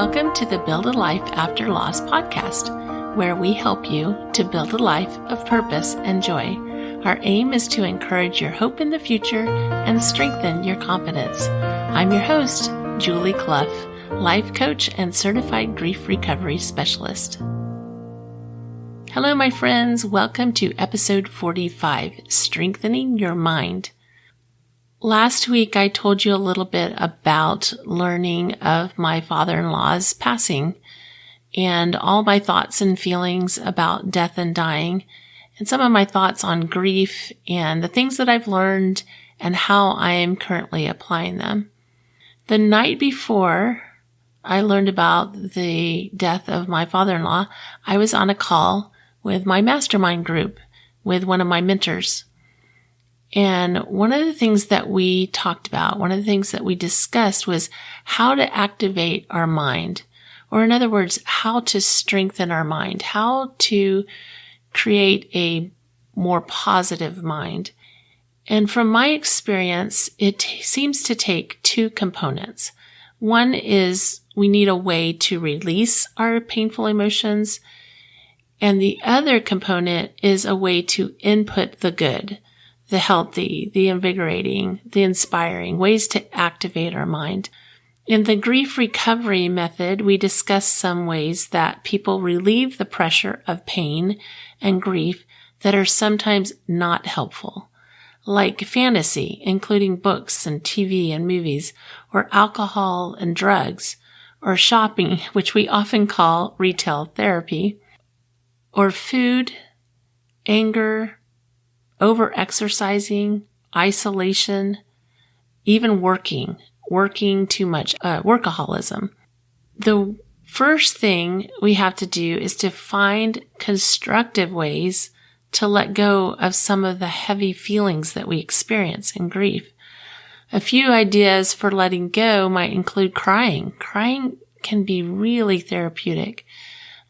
Welcome to the Build a Life After Loss podcast, where we help you to build a life of purpose and joy. Our aim is to encourage your hope in the future and strengthen your confidence. I'm your host, Julie Clough, life coach and certified grief recovery specialist. Hello, my friends. Welcome to episode 45, Strengthening Your Mind. Last week, I told you a little bit about learning of my father-in-law's passing and all my thoughts and feelings about death and dying, and some of my thoughts on grief and the things that I've learned and how I am currently applying them. The night before I learned about the death of my father-in-law, I was on a call with my mastermind group with one of my mentors. And one of the things that we talked about, one of the things that we discussed was how to activate our mind, or in other words, how to strengthen our mind, how to create a more positive mind. And from my experience, it seems to take two components. One is we need a way to release our painful emotions, and the other component is a way to input the good, the healthy, the invigorating, the inspiring, ways to activate our mind. In the grief recovery method, we discuss some ways that people relieve the pressure of pain and grief that are sometimes not helpful, like fantasy, including books and TV and movies, or alcohol and drugs, or shopping, which we often call retail therapy, or food, anger, over-exercising, isolation, even working too much, workaholism. The first thing we have to do is to find constructive ways to let go of some of the heavy feelings that we experience in grief. A few ideas for letting go might include crying. Crying can be really therapeutic.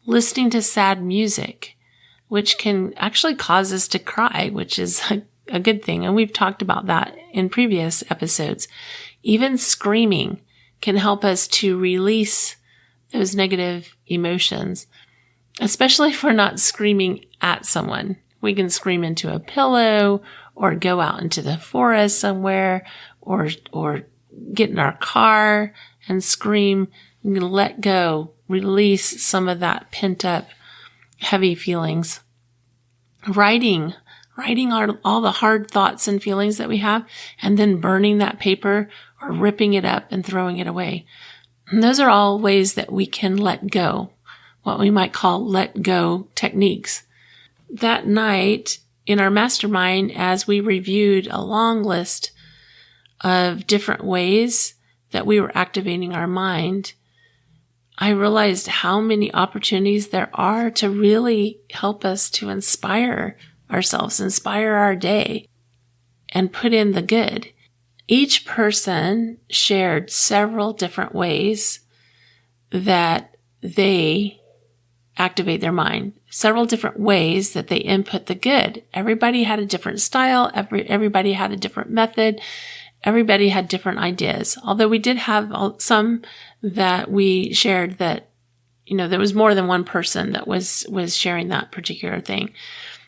Listening to sad music, which can actually cause us to cry, which is a good thing. And we've talked about that in previous episodes. Even screaming can help us to release those negative emotions, especially if we're not screaming at someone. We can scream into a pillow or go out into the forest somewhere or get in our car and scream. We can let go, release some of that pent up heavy feelings. Writing all the hard thoughts and feelings that we have, and then burning that paper or ripping it up and throwing it away. And those are all ways that we can let go, what we might call let go techniques. That night in our mastermind, as we reviewed a long list of different ways that we were activating our mind, I realized how many opportunities there are to really help us to inspire ourselves, inspire our day, and put in the good. Each person shared several different ways that they activate their mind, several different ways that they input the good. Everybody had a different style. Everybody had a different method. Everybody had different ideas, although we did have some that we shared that, there was more than one person that was sharing that particular thing.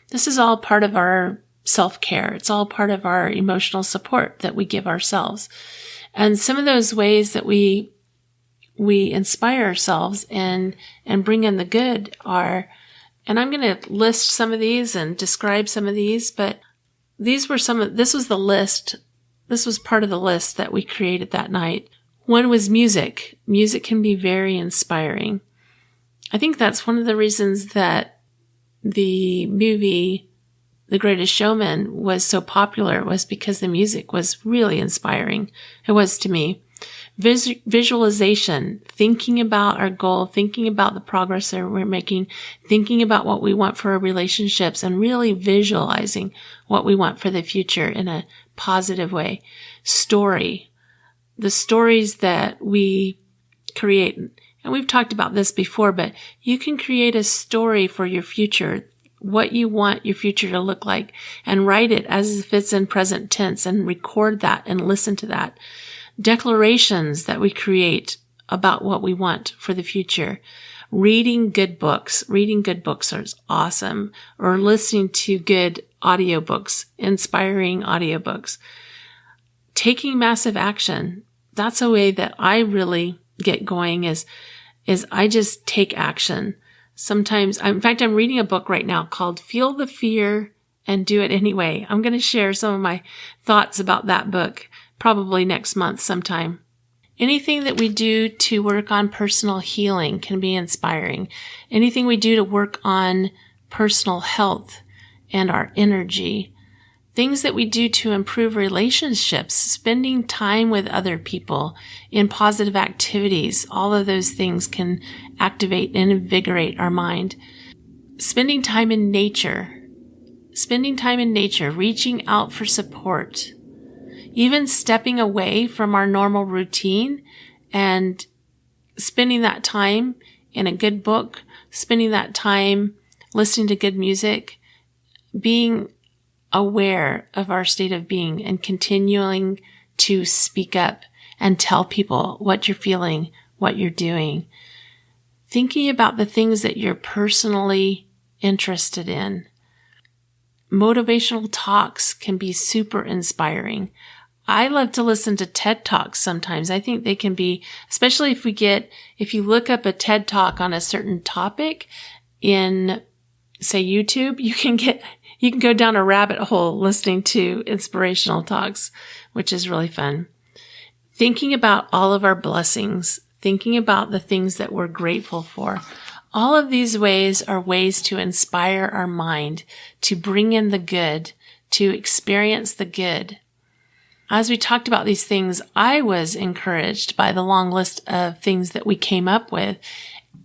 This is all part of our self-care. It's all part of our emotional support that we give ourselves. And some of those ways that we inspire ourselves and bring in the good are, and I'm going to list some of these and describe some of these, but this was the list. This was part of the list that we created that night. One was music. Music can be very inspiring. I think that's one of the reasons that the movie The Greatest Showman was so popular, was because the music was really inspiring. It was to me. Visualization, thinking about our goal, thinking about the progress that we're making, thinking about what we want for our relationships, and really visualizing what we want for the future in a positive way. Story, the stories that we create. And we've talked about this before, but you can create a story for your future, what you want your future to look like, and write it as if it's in present tense and record that and listen to that. Declarations that we create about what we want for the future. Reading good books is awesome, or listening to good audiobooks, inspiring audiobooks. Taking massive action. That's a way that I really get going is I just take action. Sometimes, in fact, I'm reading a book right now called Feel the Fear and Do It Anyway. I'm going to share some of my thoughts about that book probably next month sometime. Anything that we do to work on personal healing can be inspiring. Anything we do to work on personal health and our energy. Things that we do to improve relationships, spending time with other people in positive activities. All of those things can activate and invigorate our mind. Spending time in nature, reaching out for support. Even stepping away from our normal routine and spending that time in a good book, spending that time listening to good music, being aware of our state of being and continuing to speak up and tell people what you're feeling, what you're doing. Thinking about the things that you're personally interested in. Motivational talks can be super inspiring. I love to listen to TED Talks sometimes. I think they can be, especially if you look up a TED Talk on a certain topic in, say, YouTube, you can go down a rabbit hole listening to inspirational talks, which is really fun. Thinking about all of our blessings, thinking about the things that we're grateful for. All of these ways are ways to inspire our mind, to bring in the good, to experience the good. As we talked about these things, I was encouraged by the long list of things that we came up with.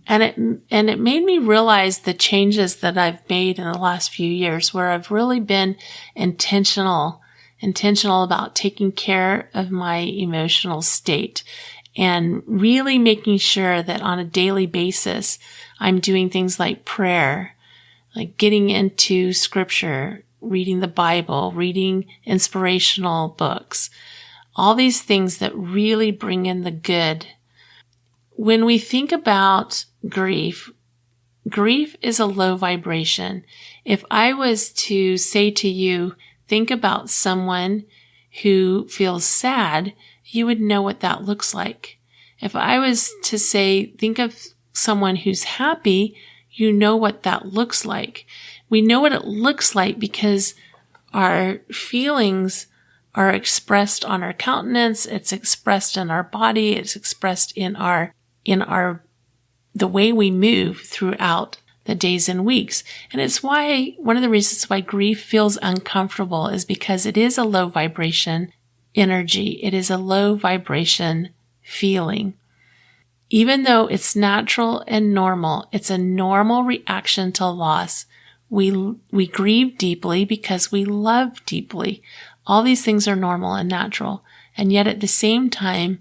And it made me realize the changes that I've made in the last few years, where I've really been intentional about taking care of my emotional state and really making sure that on a daily basis, I'm doing things like prayer, like getting into scripture, reading the Bible, reading inspirational books, all these things that really bring in the good. When we think about grief is a low vibration. If I was to say to you, think about someone who feels sad, you would know what that looks like. If I was to say, think of someone who's happy, you know what that looks like. We know what it looks like because our feelings are expressed on our countenance. It's expressed in our body. It's expressed in the way we move throughout the days and weeks. And it's why, one of the reasons why grief feels uncomfortable is because it is a low vibration energy. It is a low vibration feeling. Even though it's natural and normal, it's a normal reaction to loss. We grieve deeply because we love deeply. All these things are normal and natural. And yet at the same time,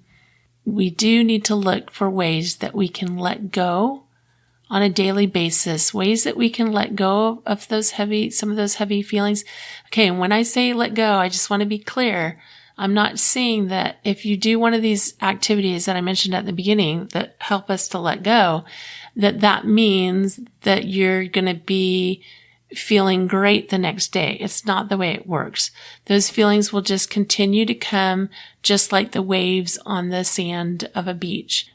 we do need to look for ways that we can let go on a daily basis, ways that we can let go of some of those heavy feelings. Okay. And when I say let go, I just want to be clear. I'm not saying that if you do one of these activities that I mentioned at the beginning that help us to let go, that means that you're going to be feeling great the next day. It's not the way it works. Those feelings will just continue to come just like the waves on the sand of a beach.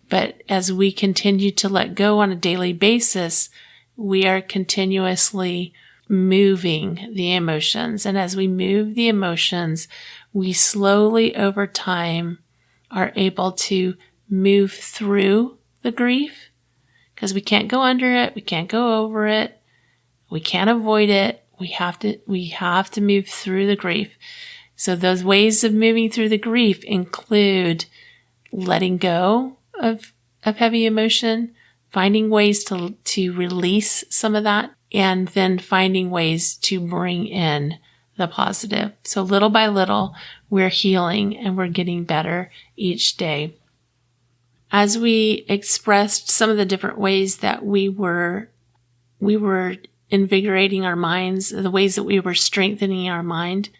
But as we continue to let go on a daily basis, we are continuously moving the emotions. And as we move the emotions, we slowly over time are able to move through the grief because we can't go under it. We can't go over it. We can't avoid it. We have to move through the grief. So those ways of moving through the grief include letting go of heavy emotion, finding ways to release some of that, and then finding ways to bring in the positive. So little by little, we're healing and we're getting better each day. As we expressed some of the different ways that we were invigorating our minds, the ways that we were strengthening our mind,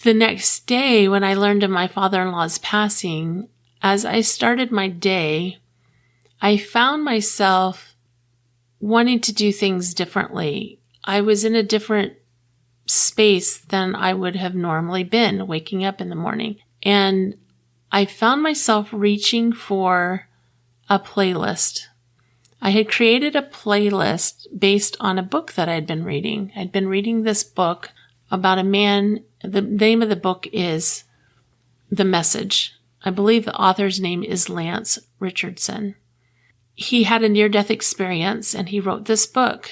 the next day when I learned of my father-in-law's passing, as I started my day, I found myself wanting to do things differently. I was in a different space than I would have normally been waking up in the morning. And I found myself reaching for a playlist. I had created a playlist based on a book that I'd been reading. I'd been reading this book about a man. The name of the book is The Message. I believe the author's name is Lance Richardson. He had a near-death experience and he wrote this book.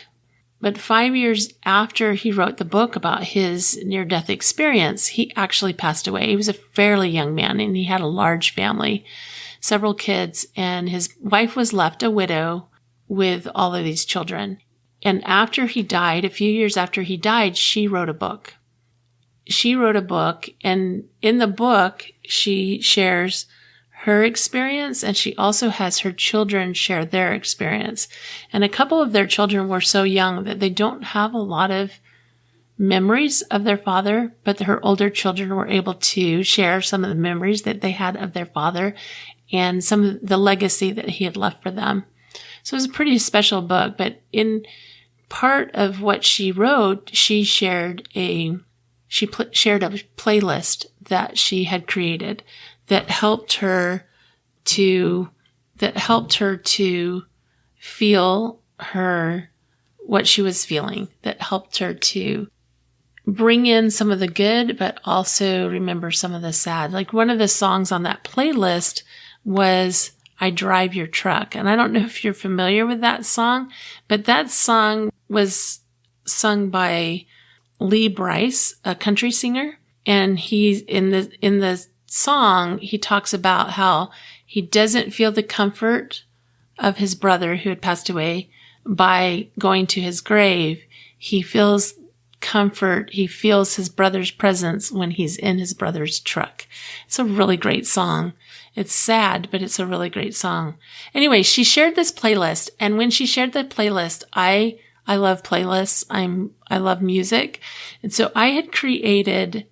But 5 years after he wrote the book about his near-death experience, he actually passed away. He was a fairly young man and he had a large family, several kids, and his wife was left a widow with all of these children. And after he died, a few years after he died, she wrote a book. She wrote a book, and in the book, she shares her experience, and she also has her children share their experience. And a couple of their children were so young that they don't have a lot of memories of their father, but her older children were able to share some of the memories that they had of their father and some of the legacy that he had left for them. So it was a pretty special book, but in part of what she wrote, she shared a playlist that she had created that helped her to feel what she was feeling, that helped her to bring in some of the good, but also remember some of the sad. Like one of the songs on that playlist was I Drive Your Truck. And I don't know if you're familiar with that song, but that song was sung by Lee Brice, a country singer. And he's in the song, he talks about how he doesn't feel the comfort of his brother who had passed away by going to his grave. He feels comfort. He feels his brother's presence when he's in his brother's truck. It's a really great song. It's sad, but it's a really great song. Anyway, she shared this playlist, and when she shared the playlist, I love playlists. I love music. And so I had created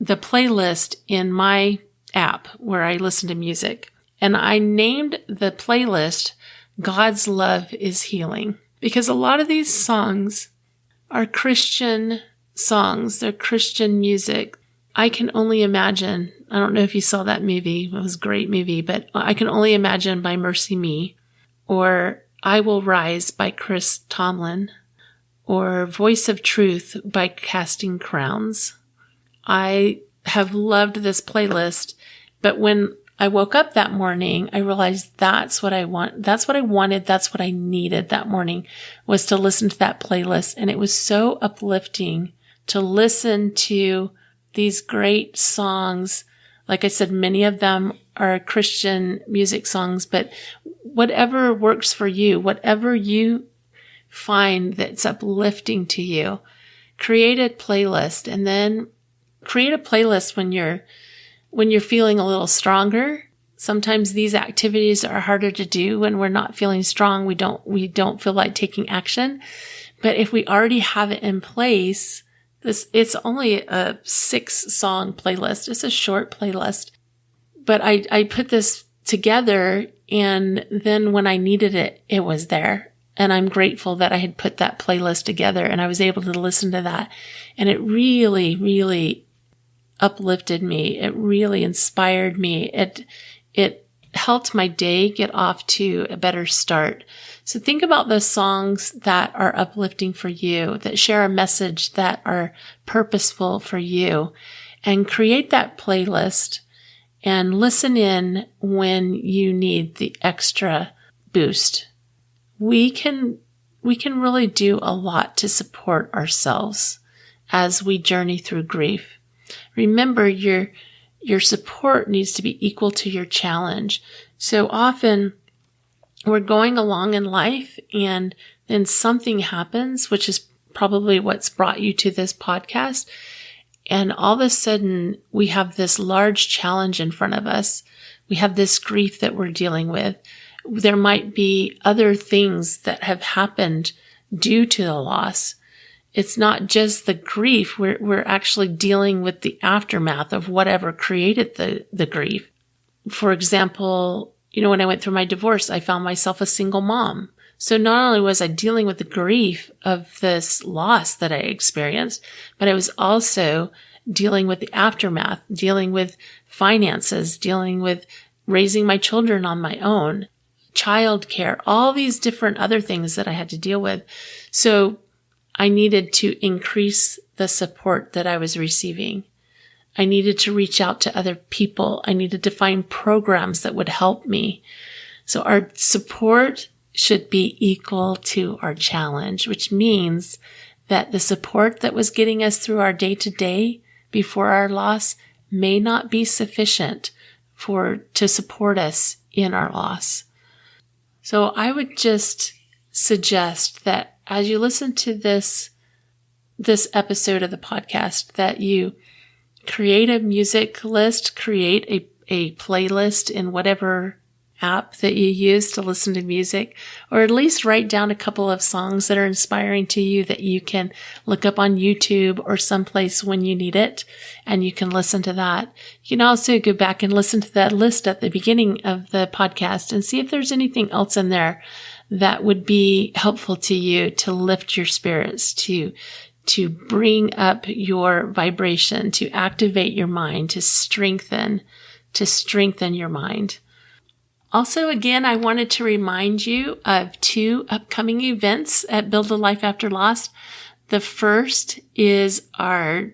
the playlist in my app where I listen to music, and I named the playlist God's Love is Healing, because a lot of these songs are Christian songs. They're Christian music. I can only imagine. I don't know if you saw that movie. It was a great movie, but I can only imagine by Mercy Me, or I Will Rise by Chris Tomlin, or Voice of Truth by Casting Crowns. I have loved this playlist, but when I woke up that morning, I realized that's what I want. That's what I wanted. That's what I needed that morning, was to listen to that playlist. And it was so uplifting to listen to these great songs. Like I said, many of them are Christian music songs, but whatever works for you, whatever you find that's uplifting to you, create a playlist, and then create a playlist when you're feeling a little stronger. Sometimes these activities are harder to do when we're not feeling strong. We don't feel like taking action. But if we already have it in place, it's only a 6-song playlist. It's a short playlist. But I put this together, and then when I needed it, it was there. And I'm grateful that I had put that playlist together and I was able to listen to that. And it really, really uplifted me. It really inspired me. It helped my day get off to a better start. So think about those songs that are uplifting for you, that share a message, that are purposeful for you, and create that playlist and listen in when you need the extra boost. We can really do a lot to support ourselves as we journey through grief. Remember, your support needs to be equal to your challenge. So often we're going along in life and then something happens, which is probably what's brought you to this podcast. And all of a sudden we have this large challenge in front of us. We have this grief that we're dealing with. There might be other things that have happened due to the loss. It's not just the grief. We're actually dealing with the aftermath of whatever created the grief. For example, when I went through my divorce, I found myself a single mom. So not only was I dealing with the grief of this loss that I experienced, but I was also dealing with the aftermath, dealing with finances, dealing with raising my children on my own, childcare, all these different other things that I had to deal with. So I needed to increase the support that I was receiving. I needed to reach out to other people. I needed to find programs that would help me. So our support should be equal to our challenge, which means that the support that was getting us through our day-to-day before our loss may not be sufficient to support us in our loss. So I would just suggest that as you listen to this episode of the podcast, that you create a music list, create a playlist in whatever app that you use to listen to music, or at least write down a couple of songs that are inspiring to you that you can look up on YouTube or someplace when you need it, and you can listen to that. You can also go back and listen to that list at the beginning of the podcast and see if there's anything else in there that would be helpful to you to lift your spirits, to bring up your vibration, to activate your mind, to strengthen your mind. Also, again, I wanted to remind you of 2 upcoming events at Build a Life After Loss. The first is our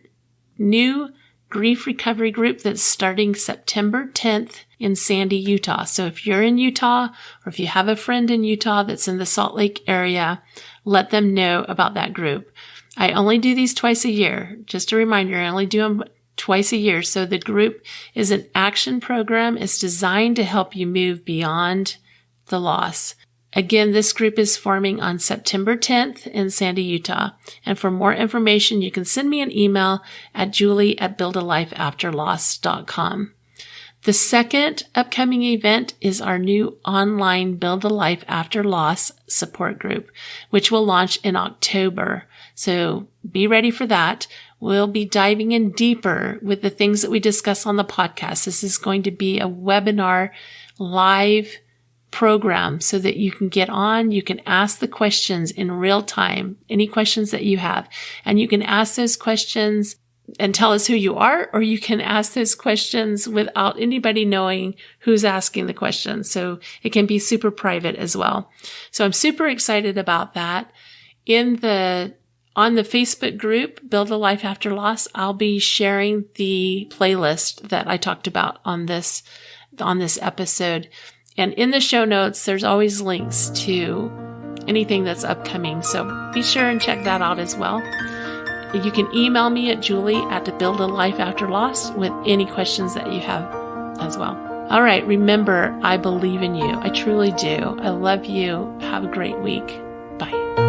new grief recovery group that's starting September 10th in Sandy, Utah. So if you're in Utah, or if you have a friend in Utah that's in the Salt Lake area, let them know about that group. I only do these twice a year. Just a reminder, I only do them twice a year. So the group is an action program. It's designed to help you move beyond the loss. Again, this group is forming on September 10th in Sandy, Utah. And for more information, you can send me an email at julie@buildalifeafterloss.com. The second upcoming event is our new online Build a Life After Loss support group, which will launch in October. So be ready for that. We'll be diving in deeper with the things that we discuss on the podcast. This is going to be a webinar live program so that you can get on, you can ask the questions in real time, any questions that you have, and you can ask those questions and tell us who you are, or you can ask those questions without anybody knowing who's asking the questions. So it can be super private as well. So I'm super excited about that. On the Facebook group, Build a Life After Loss, I'll be sharing the playlist that I talked about on this episode. And in the show notes, there's always links to anything that's upcoming. So be sure and check that out as well. You can email me at julie@buildalifeafterloss with any questions that you have as well. All right. Remember, I believe in you. I truly do. I love you. Have a great week. Bye.